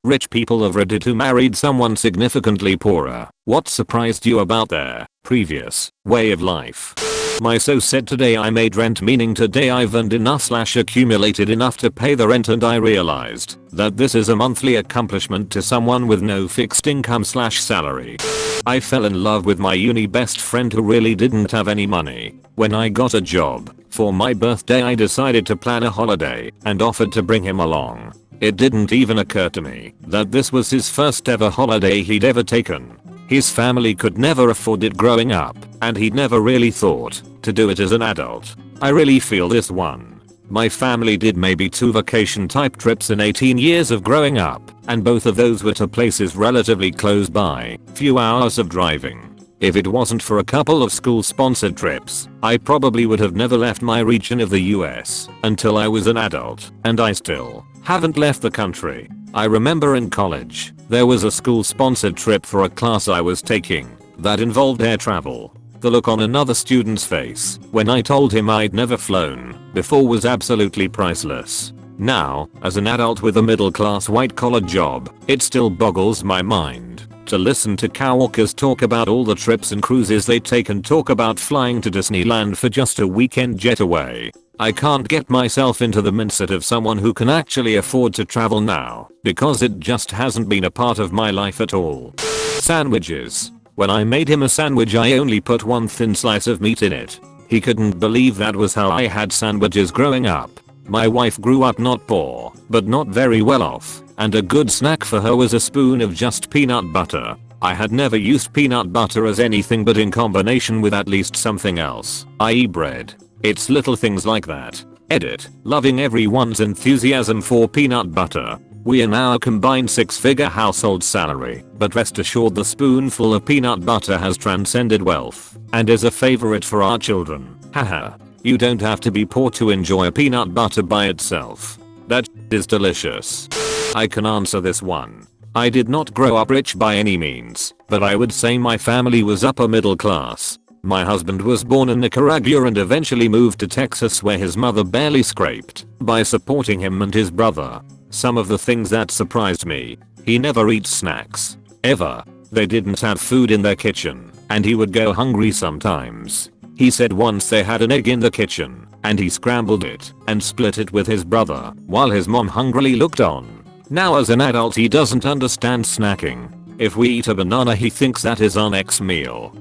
Rich people of Reddit who married someone significantly poorer. What surprised you about their previous way of life? My so said today I made rent, meaning today I've earned enough / accumulated enough to pay the rent, and I realized that this is a monthly accomplishment to someone with no fixed income / salary. I fell in love with my uni best friend who really didn't have any money. When I got a job, for my birthday I decided to plan a holiday and offered to bring him along. It didn't even occur to me that this was his first ever holiday he'd ever taken. His family could never afford it growing up, and he'd never really thought to do it as an adult. I really feel this one. My family did maybe 2 vacation type trips in 18 years of growing up, and both of those were to places relatively close by, few hours of driving. If it wasn't for a couple of school sponsored trips, I probably would have never left my region of the US until I was an adult, and I still haven't left the country. I remember in college, there was a school sponsored trip for a class I was taking that involved air travel. The look on another student's face when I told him I'd never flown before was absolutely priceless. Now, as an adult with a middle class white collar job, it still boggles my mind to listen to coworkers talk about all the trips and cruises they take and talk about flying to Disneyland for just a weekend getaway. I can't get myself into the mindset of someone who can actually afford to travel now, because it just hasn't been a part of my life at all. Sandwiches. When I made him a sandwich I only put one thin slice of meat in it. He couldn't believe that was how I had sandwiches growing up. My wife grew up not poor, but not very well off, and a good snack for her was a spoon of just peanut butter. I had never used peanut butter as anything but in combination with at least something else, i.e. bread. It's little things like that. Edit. Loving everyone's enthusiasm for peanut butter. We are now a combined 6-figure household salary, but rest assured the spoonful of peanut butter has transcended wealth and is a favorite for our children. Haha. You don't have to be poor to enjoy a peanut butter by itself. That is delicious. I can answer this one. I did not grow up rich by any means, but I would say my family was upper middle class. My husband was born in Nicaragua and eventually moved to Texas, where his mother barely scraped by supporting him and his brother. Some of the things that surprised me: he never eats snacks. Ever. They didn't have food in their kitchen, and he would go hungry sometimes. He said once they had an egg in the kitchen, and he scrambled it and split it with his brother while his mom hungrily looked on. Now as an adult he doesn't understand snacking. If we eat a banana he thinks that is our next meal. ?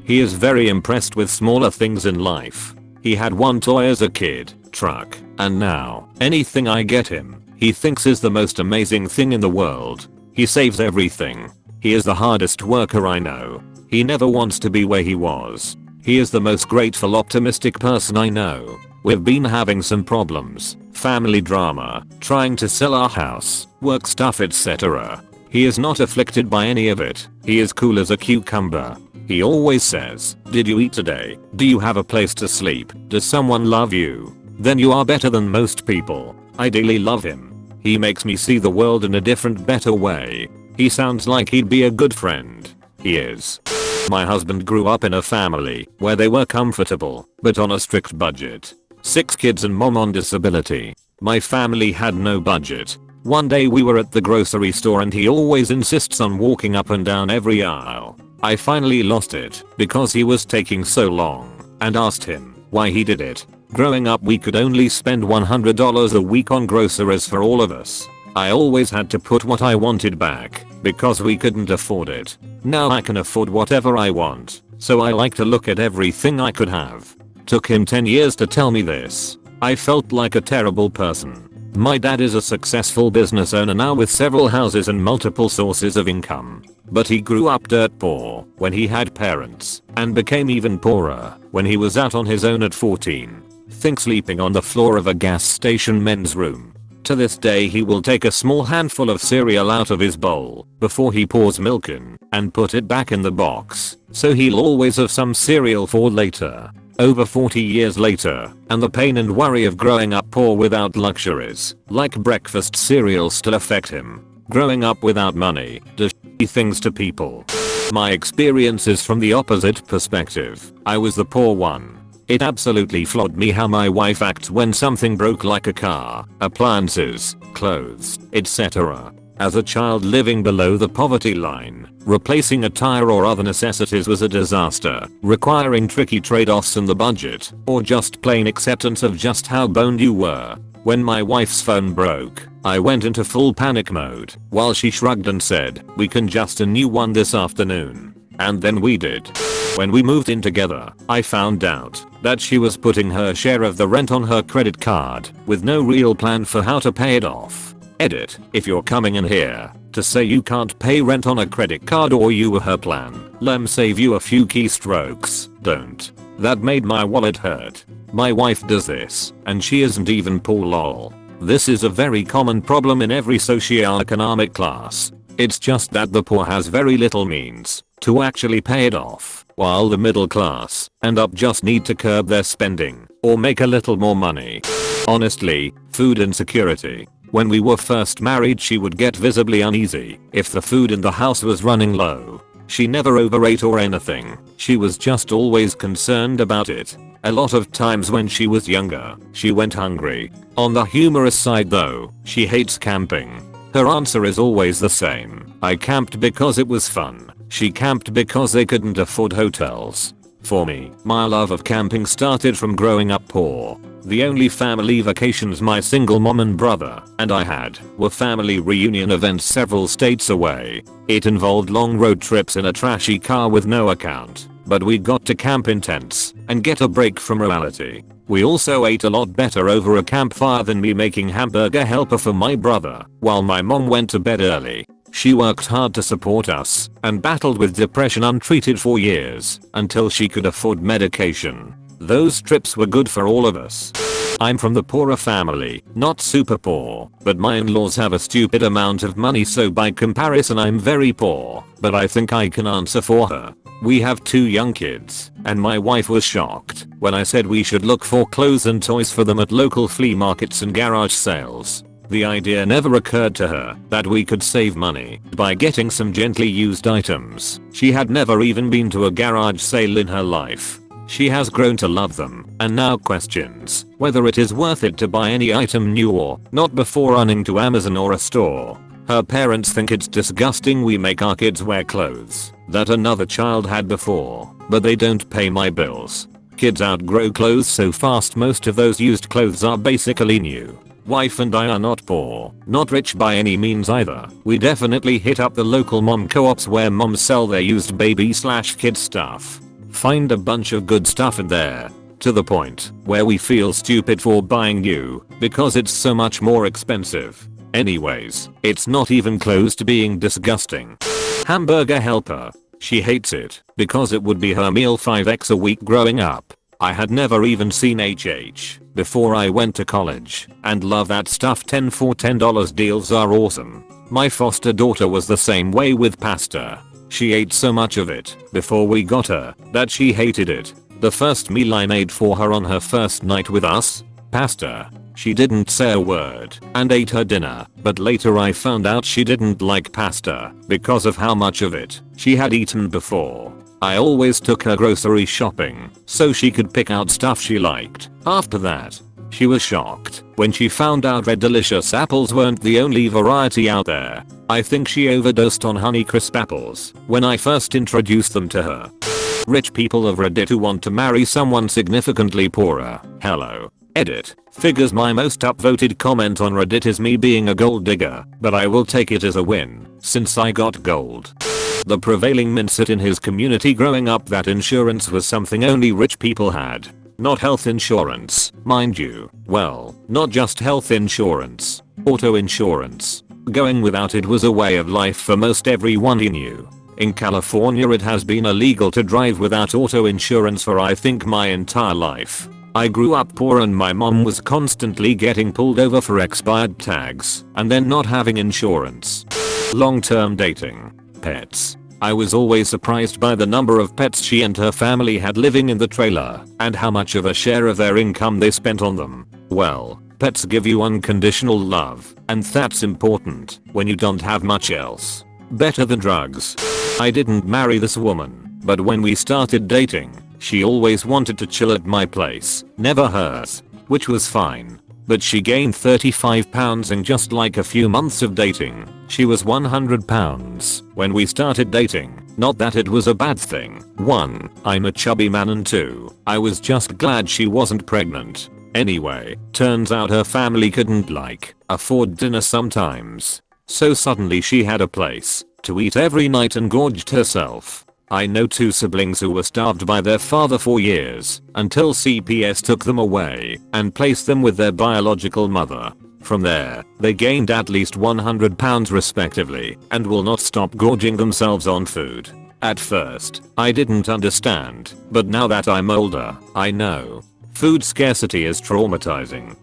He is very impressed with smaller things in life. He had one toy as a kid, truck, and now anything I get him, he thinks is the most amazing thing in the world. He saves everything. He is the hardest worker I know. He never wants to be where he was. He is the most grateful, optimistic person I know. We've been having some problems, family drama, trying to sell our house, work stuff, etc. He is not afflicted by any of it. He is cool as a cucumber. He always says, "Did you eat today? Do you have a place to sleep? Does someone love you? Then you are better than most people." I daily love him. He makes me see the world in a different, better way. He sounds like he'd be a good friend. He is. My husband grew up in a family where they were comfortable, but on a strict budget. 6 kids and mom on disability. My family had no budget. One day we were at the grocery store and he always insists on walking up and down every aisle. I finally lost it because he was taking so long and asked him why he did it. Growing up we could only spend $100 a week on groceries for all of us. I always had to put what I wanted back because we couldn't afford it. Now I can afford whatever I want, so I like to look at everything I could have. Took him 10 years to tell me this. I felt like a terrible person. My dad is a successful business owner now with several houses and multiple sources of income. But he grew up dirt poor when he had parents, and became even poorer when he was out on his own at 14. Think sleeping on the floor of a gas station men's room. To this day he will take a small handful of cereal out of his bowl before he pours milk in and put it back in the box, so he'll always have some cereal for later. Over 40 years later, and the pain and worry of growing up poor without luxuries, like breakfast cereal, still affect him. Growing up without money does shitty things to people. My experience is from the opposite perspective. I was the poor one. It absolutely floored me how my wife acts when something broke, like a car, appliances, clothes, etc. As a child living below the poverty line, replacing a tire or other necessities was a disaster, requiring tricky trade-offs in the budget, or just plain acceptance of just how boned you were. When my wife's phone broke, I went into full panic mode, while she shrugged and said, "We can just a new one this afternoon." And then we did. When we moved in together, I found out that she was putting her share of the rent on her credit card, with no real plan for how to pay it off. Edit, if you're coming in here to say you can't pay rent on a credit card or you were her plan, lem save you a few keystrokes, don't. That made my wallet hurt. My wife does this, and she isn't even poor lol. This is a very common problem in every socioeconomic class. It's just that the poor has very little means to actually pay it off, while the middle class and up just need to curb their spending or make a little more money. Honestly, food insecurity. When we were first married, she would get visibly uneasy if the food in the house was running low. She never overate or anything, she was just always concerned about it. A lot of times when she was younger, she went hungry. On the humorous side though, she hates camping. Her answer is always the same. I camped because it was fun. She camped because they couldn't afford hotels. For me, my love of camping started from growing up poor. The only family vacations my single mom and brother and I had were family reunion events several states away. It involved long road trips in a trashy car with no account, but we got to camp in tents and get a break from reality. We also ate a lot better over a campfire than me making hamburger helper for my brother while my mom went to bed early. She worked hard to support us and battled with depression untreated for years until she could afford medication. Those trips were good for all of us. I'm from the poorer family, not super poor, but my in-laws have a stupid amount of money, so by comparison I'm very poor, but I think I can answer for her. We have 2 young kids, and my wife was shocked when I said we should look for clothes and toys for them at local flea markets and garage sales. The idea never occurred to her that we could save money by getting some gently used items. She had never even been to a garage sale in her life. She has grown to love them and now questions whether it is worth it to buy any item new or not before running to Amazon or a store. Her parents think it's disgusting we make our kids wear clothes that another child had before, but they don't pay my bills. Kids outgrow clothes so fast, most of those used clothes are basically new. Wife and I are not poor, not rich by any means either. We definitely hit up the local mom co-ops where moms sell their used baby/kid stuff. Find a bunch of good stuff in there, to the point where we feel stupid for buying new because it's so much more expensive. Anyways, it's not even close to being disgusting. Hamburger helper. She hates it because it would be her meal 5x a week growing up. I had never even seen HH before I went to college and love that stuff. 10 for $10 deals are awesome. My foster daughter was the same way with pasta. She ate so much of it before we got her that she hated it. The first meal I made for her on her first night with us, pasta. She didn't say a word and ate her dinner, but later I found out she didn't like pasta because of how much of it she had eaten before. I always took her grocery shopping so she could pick out stuff she liked. After that, she was shocked when she found out Red Delicious apples weren't the only variety out there. I think she overdosed on Honeycrisp apples when I first introduced them to her. Rich people of Reddit who want to marry someone significantly poorer. Hello. Edit. Figures my most upvoted comment on Reddit is me being a gold digger, but I will take it as a win since I got gold. The prevailing mindset in his community growing up that insurance was something only rich people had. Not health insurance, mind you. Well, not just health insurance. Auto insurance. Going without it was a way of life for most everyone he knew. In California it has been illegal to drive without auto insurance for I think my entire life. I grew up poor and my mom was constantly getting pulled over for expired tags and then not having insurance. Long-term dating. Pets. I was always surprised by the number of pets she and her family had living in the trailer and how much of a share of their income they spent on them. Well, pets give you unconditional love, and that's important when you don't have much else. Better than drugs. I didn't marry this woman, but when we started dating, She always wanted to chill at my place, never hers, which was fine. But she gained 35 pounds in just like a few months of dating. She was 100 pounds when we started dating. Not that it was a bad thing. 1. I'm a chubby man, and 2. I was just glad she wasn't pregnant. Anyway, turns out her family couldn't afford dinner sometimes. So suddenly she had a place to eat every night and gorged herself. I know 2 siblings who were starved by their father for years until CPS took them away and placed them with their biological mother. From there, they gained at least 100 pounds respectively and will not stop gorging themselves on food. At first, I didn't understand, but now that I'm older, I know. Food scarcity is traumatizing.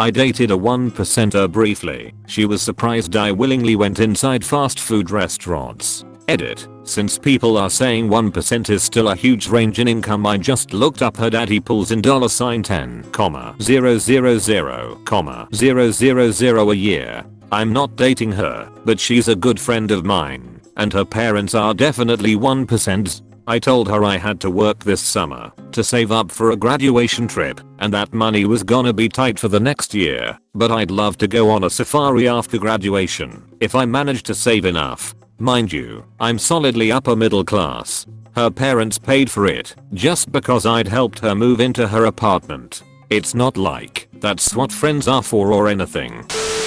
I dated a 1%er briefly. She was surprised I willingly went inside fast food restaurants. Edit. Since people are saying 1% is still a huge range in income, I just looked up her daddy pulls in $10,000,000 a year. I'm not dating her, but she's a good friend of mine, and her parents are definitely 1%. I told her I had to work this summer to save up for a graduation trip, and that money was gonna be tight for the next year, but I'd love to go on a safari after graduation if I managed to save enough. Mind you, I'm solidly upper middle class. Her parents paid for it just because I'd helped her move into her apartment. It's not like that's what friends are for or anything.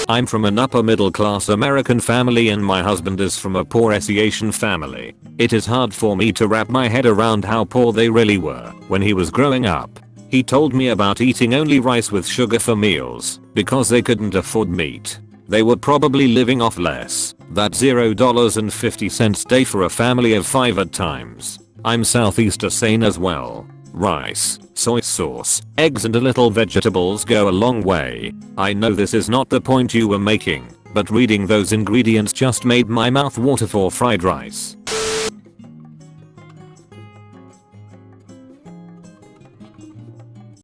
I'm from an upper middle class American family and my husband is from a poor Asian family. It is hard for me to wrap my head around how poor they really were when he was growing up. He told me about eating only rice with sugar for meals because they couldn't afford meat. They were probably living off less. That's $0.50 day for a family of 5 at times. I'm Southeast Asian as well. Rice, soy sauce, eggs and a little vegetables go a long way. I know this is not the point you were making, but reading those ingredients just made my mouth water for fried rice.